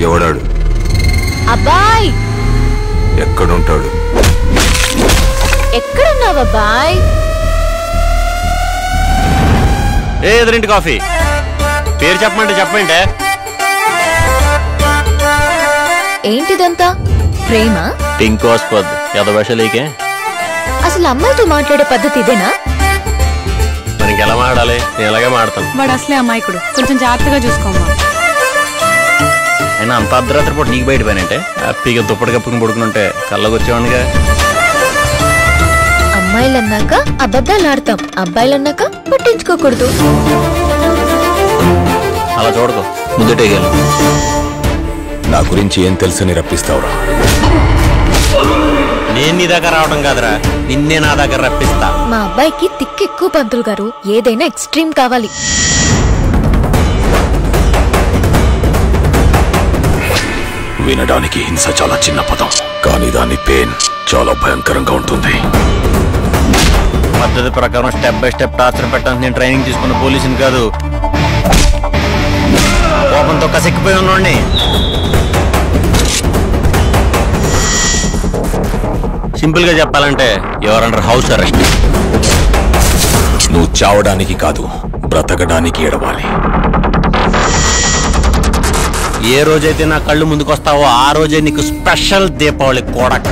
ఎవడాడు? అబ్బాయ్ ఎక్కడుంటాడు? ఎక్కడున్నావు అబ్బాయ్? ఎదురింటి కాఫీ పేరు చెప్పమంటే చెప్పండి. ఏంటిదంతా? ప్రేమ? టింకోస్పద్ ఎదవశలీకే. అసలు అమ్మాయితో మాట్లాడే పద్ధతి ఇదేనా? మరి ఇంకెలా మాట్లాడాలి? నేను ఎలాగే మాడతాను. వాడు అసలే అమాయకుడు, కొంచెం జాగ్రత్తగా చూసుకోమ్మా. అయినా అంత అర్ధరాత్రి పూట నీకు బయట పోయినంటే హ్యాపీగా దుప్పటి కప్పుకుని పడుకునుంటే కళ్ళకొచ్చేవాడిగా. అమ్మాయిలన్నాక అబద్ధాలు ఆడతాం, అబ్బాయిలన్నాక పట్టించుకోకూడదు. అలా చూడకు, ముద్దటేగాను. నా గురించి ఏం తెలుసని రప్పిస్తావురా? నేను నీ దగ్గర రావడం కాదురా, నిన్నే నా దగ్గర రప్పిస్తా. మా అబ్బాయికి తిక్కెక్కువ పంతులు గారు, ఏదైనా ఎక్స్ట్రీమ్ కావాలి. వినడానికి హింస చాలా చిన్న పదం, కానీ దాని పెయిన్ చాలా భయంకరంగా ఉంటుంది. పద్ధతి ప్రకారం స్టెప్ బై స్టెప్ టార్చర్ పెట్టడానికి నేను ట్రైనింగ్ తీసుకున్న పోలీసుని కాదు. కోపంతో కసిక్కిపోయి ఉన్నాండి. సింపుల్ గా చెప్పాలంటే యువర్ అండర్ హౌస్ అరెస్ట్. నువ్వు చావడానికి కాదు, బ్రతకడానికి ఏడవాలి. ఏ రోజైతే నా కళ్ళు ముందుకొస్తావో ఆ రోజే నీకు స్పెషల్ దీపావళి కొడక.